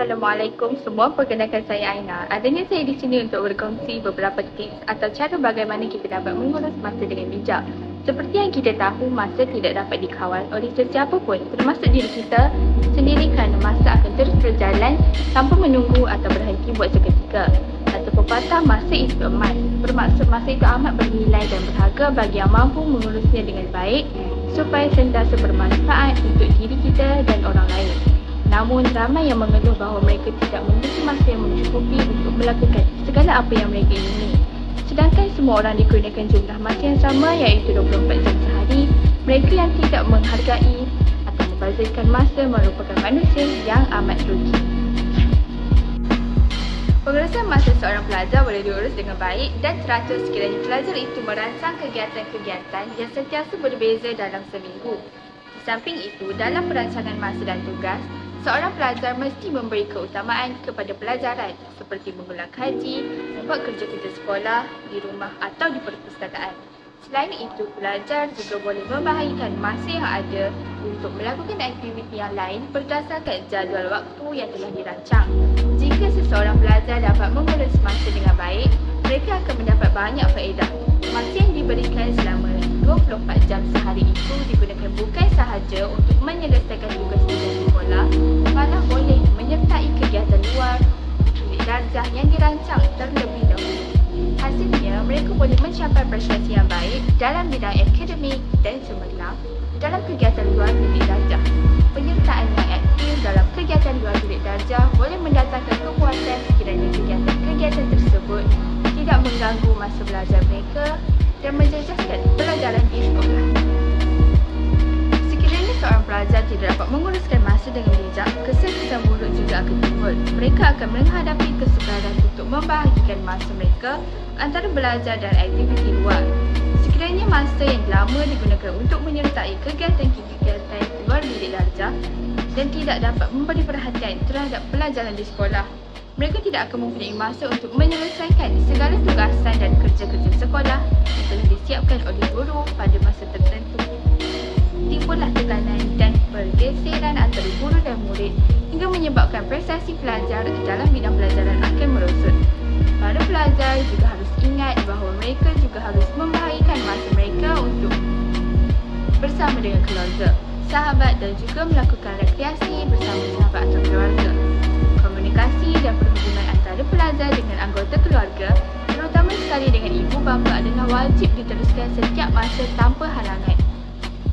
Assalamualaikum semua, perkenalkan saya Aina. Adanya saya di sini untuk berkongsi beberapa tips atau cara bagaimana kita dapat mengurus masa dengan bijak. Seperti yang kita tahu, masa tidak dapat dikawal oleh sesiapa pun, termasuk diri kita sendiri, kerana masa akan terus berjalan tanpa menunggu atau berhenti buat seketika. Kata pepatah, masa itu emas. Bermaksud masa itu amat bernilai dan berharga bagi yang mampu mengurusnya dengan baik supaya sentiasa bermanfaat untuk diri kita dan orang lain. Namun, ramai yang mengeluh bahawa mereka tidak memiliki masa yang mencukupi untuk melakukan segala apa yang mereka ingini. Sedangkan semua orang dikurniakan jumlah masa yang sama, iaitu 24 jam sehari. Mereka yang tidak menghargai atau membazirkan masa merupakan manusia yang amat rugi. Pengurusan masa seorang pelajar boleh diurus dengan baik dan teratur sekiranya pelajar itu merancang kegiatan-kegiatan yang sentiasa berbeza dalam seminggu. Di samping itu, dalam perancangan masa dan tugas, seorang pelajar mesti memberi keutamaan kepada pelajaran seperti mengulang kaji, membuat kerja-kerja sekolah di rumah atau di perpustakaan. Selain itu, pelajar juga boleh membahagikan masa yang ada untuk melakukan aktiviti yang lain berdasarkan jadual waktu yang telah dirancang. Jika seseorang pelajar dapat mengurus masa dengan baik, mereka akan mendapat banyak faedah. Masa yang diberikan selama 24 jam sehari itu digunakan bukan sahaja untuk menyelesaikan tugas-tugas sekolah, malah boleh menyertai kegiatan luar bilik darjah yang dirancang terlebih dahulu. Hasilnya, mereka boleh mencapai prestasi yang baik dalam bidang akademik dan cemerlang dalam kegiatan luar bilik darjah. Penyertaan yang aktif dalam kegiatan luar bilik darjah boleh mendatangkan kepuasan sekiranya kegiatan-kegiatan tersebut tidak mengganggu masa belajar mereka dan menjejaskan pelajaran di sekolah. Sekiranya seorang pelajar tidak dapat menguruskan masa dengan bijak, kesan-kesan buruk juga akan timbul. Mereka akan menghadapi kesukaran untuk membahagikan masa mereka antara belajar dan aktiviti luar. Sekiranya masa yang lama digunakan untuk menyertai kegiatan-kegiatan luar bilik darjah dan tidak dapat memberi perhatian terhadap pelajaran di sekolah, mereka tidak akan mempunyai masa untuk menyelesaikan segala tugasan dan kerja-kerja sekolah yang telah disiapkan oleh guru pada masa tertentu. Timbullah tekanan dan pergeseran antara guru dan murid hingga menyebabkan prestasi pelajar dalam bidang pelajaran akan merosot. Para pelajar juga harus ingat bahawa mereka juga harus membahagikan masa mereka untuk bersama dengan keluarga, sahabat dan juga melakukan rekreasi bersama sahabat atau keluarga. Komunikasi dan perhubungan antara pelajar dengan anggota keluarga, terutama sekali dengan ibu bapa, adalah wajib diteruskan setiap masa tanpa halangan.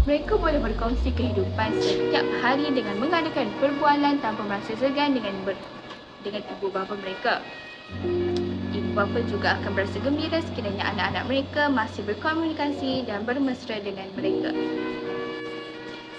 Mereka boleh berkongsi kehidupan setiap hari dengan mengadakan perbualan tanpa merasa segan dengan ibu bapa mereka. Ibu bapa juga akan berasa gembira sekiranya anak-anak mereka masih berkomunikasi dan bermesra dengan mereka.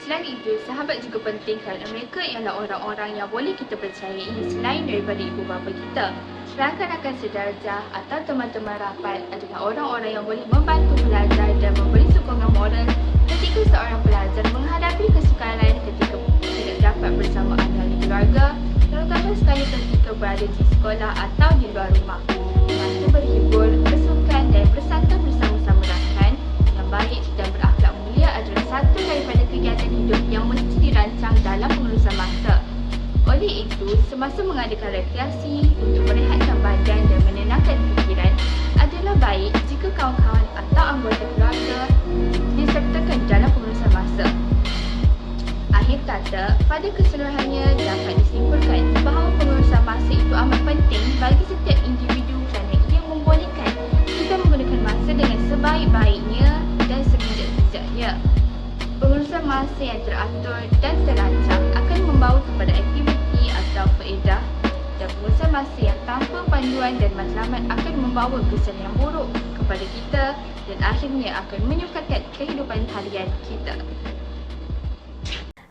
Selain itu, sahabat juga penting kerana mereka ialah orang-orang yang boleh kita percayai selain daripada ibu bapa kita. Rakan-rakan sedarjah atau teman-teman rapat adalah orang-orang yang boleh membantu pelajar dan memberi sokongan moral ketika seorang pelajar menghadapi kesukaran ketika tidak dapat bersama ahli keluarga, terutama sekali ketika berada di sekolah atau di luar rumah. Masa berhibur, bersukan dan bersantap bersama-sama rakan yang baik dan berakhlak mulia adalah satu daripada kegiatan hidup yang mesti dirancang dalam pengurusan masa. Oleh itu, semasa mengadakan rekreasi untuk merehatkan badan dan menenangkan fikiran, adalah baik jika kawan-kawan atau anggota keluarga disertakan dalam pengurusan masa. Akhir kata, pada keseluruhannya dapat disimpulkan bahawa pengurusan masa itu amat penting bagi setiap individu kerana ia membolehkan kita menggunakan masa dengan sebaik-baiknya dan sebijak-bijaknya. Pengurusan masa yang teratur dan terancang akan membawa kepada aktiviti atau faedah, dan pengurusan masa yang tanpa panduan dan matlamat akan membawa kesan yang buruk kepada kita dan akhirnya akan menyukarkan kehidupan harian kita.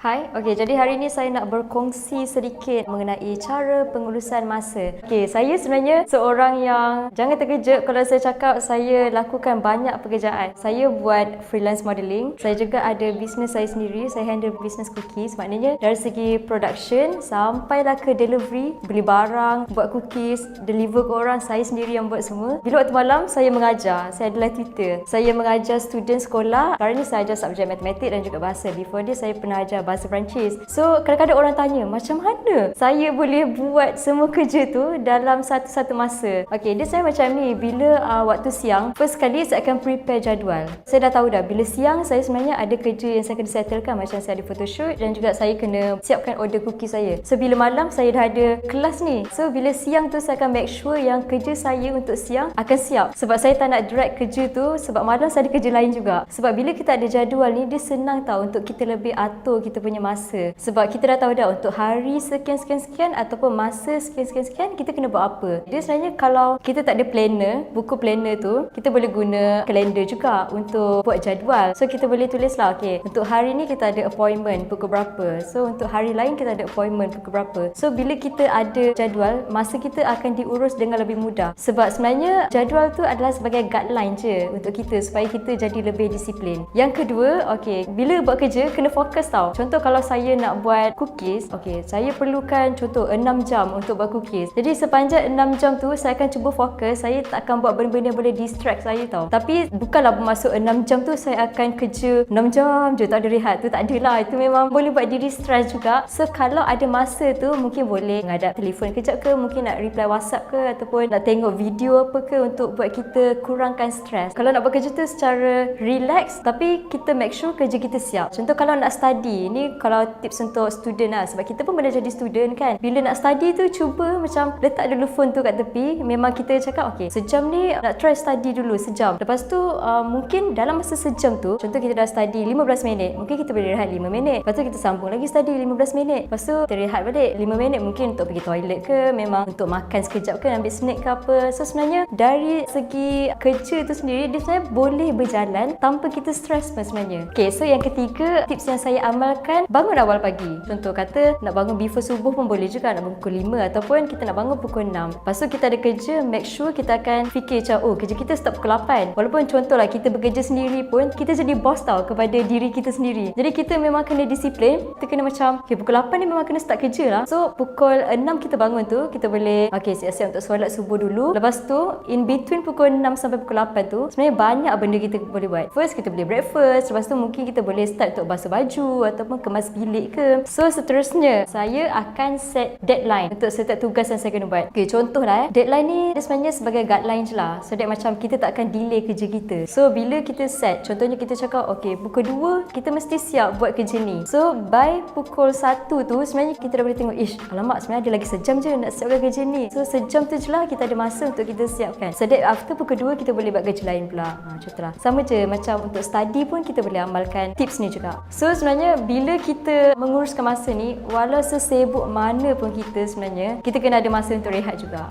Hai, jadi hari ini saya nak berkongsi sedikit mengenai cara pengurusan masa. Saya sebenarnya seorang yang jangan terkejut kalau saya cakap saya lakukan banyak pekerjaan. Saya buat freelance modeling. Saya juga ada bisnes saya sendiri. Saya handle bisnes cookies. Maknanya dari segi production sampailah ke delivery, beli barang, buat cookies, deliver ke orang, saya sendiri yang buat semua. Bila waktu malam saya mengajar. Saya adalah tutor. Saya mengajar student sekolah. Sekarang ni saya ajar subjek matematik dan juga bahasa. Before dia saya pernah ajar bahasa Perancis. So kadang-kadang orang tanya, macam mana saya boleh buat semua kerja tu dalam satu masa? Okay, dia saya macam ni, bila waktu siang, first kali saya akan prepare jadual. Saya dah tahu dah, bila siang saya sebenarnya ada kerja yang saya kena settlekan, macam saya ada photoshoot dan juga saya kena siapkan order cookie saya. So bila malam saya dah ada kelas ni, so bila siang tu saya akan make sure yang kerja saya untuk siang akan siap, sebab saya tak nak drag kerja tu, sebab malam saya ada kerja lain juga. Sebab bila kita ada jadual ni, dia senang tahu untuk kita lebih atur kita punya masa, sebab kita dah tahu dah untuk hari sekian ataupun masa sekian kita kena buat apa. Dia sebenarnya kalau kita tak ada planner, buku planner tu, kita boleh guna kalender juga untuk buat jadual. So kita boleh tulis lah, okay, untuk hari ni kita ada appointment pukul berapa, so untuk hari lain kita ada appointment pukul berapa. So bila kita ada jadual, masa kita akan diurus dengan lebih mudah. Sebab sebenarnya jadual tu adalah sebagai guideline je untuk kita supaya kita jadi lebih disiplin. Yang kedua, okay, bila buat kerja kena fokus tau. Contoh kalau saya nak buat cookies, okay, saya perlukan contoh 6 jam untuk buat cookies. Jadi sepanjang 6 jam tu saya akan cuba fokus, saya tak akan buat benda-benda yang boleh distract saya tau. Tapi bukanlah bermaksud 6 jam tu saya akan kerja 6 jam je tak ada rehat, tu tak adalah. Itu memang boleh buat diri stress juga. So kalau ada masa tu mungkin boleh menghadap telefon kejap ke, mungkin nak reply WhatsApp ke, ataupun nak tengok video apa ke untuk buat kita kurangkan stres. Kalau nak buat kerja tu secara relax, tapi kita make sure kerja kita siap. Contoh kalau nak study, ni kalau tips untuk student lah, sebab kita pun pernah jadi student kan. Bila nak study tu cuba macam letak dulu phone tu kat tepi. Memang kita cakap okay, sejam ni nak try study dulu sejam. Lepas tu mungkin dalam masa sejam tu, contoh kita dah study 15 minit, mungkin kita boleh rehat 5 minit. Lepas tu kita sambung lagi study 15 minit. Lepas tu kita rehat balik 5 minit, mungkin untuk pergi toilet ke, memang untuk makan sekejap ke, ambil snack ke apa. So sebenarnya dari segi kerja tu sendiri, dia sebenarnya boleh berjalan tanpa kita stres pun sebenarnya. Okay, so yang ketiga, tips yang saya amalkan, bangun awal pagi. Contoh kata nak bangun before subuh pun boleh juga, nak bangun pukul 5 ataupun kita nak bangun pukul 6. Lepas tu kita ada kerja, make sure kita akan fikir macam, oh kerja kita start pukul 8. Walaupun contohlah kita bekerja sendiri pun, kita jadi boss tau kepada diri kita sendiri. Jadi kita memang kena disiplin. Kita kena macam, okay, pukul 8 ni memang kena start kerja lah. So pukul 6 kita bangun tu, kita boleh okay, siap-siap untuk solat subuh dulu. Lepas tu in between pukul 6 sampai pukul 8 tu, sebenarnya banyak benda kita boleh buat. First kita boleh breakfast, lepas tu mungkin kita boleh start untuk basuh baju ataupun kemas bilik ke. So seterusnya saya akan set deadline untuk setiap tugas yang saya kena buat. Okay, contoh lah deadline ni dia sebenarnya sebagai guideline je lah, so that macam kita tak akan delay kerja kita. So bila kita set, contohnya kita cakap okay, pukul 2 kita mesti siap buat kerja ni. So by pukul 1 tu sebenarnya kita dah boleh tengok, ish alamak, sebenarnya ada lagi sejam je nak siapkan kerja ni. So sejam tu je lah kita ada masa untuk kita siapkan, so that after pukul 2 kita boleh buat kerja lain pula. Contohlah sama je macam untuk study pun kita boleh amalkan tips ni juga. So sebenarnya bila kita menguruskan masa ni, walau sesibuk mana pun kita, sebenarnya kita kena ada masa untuk rehat juga.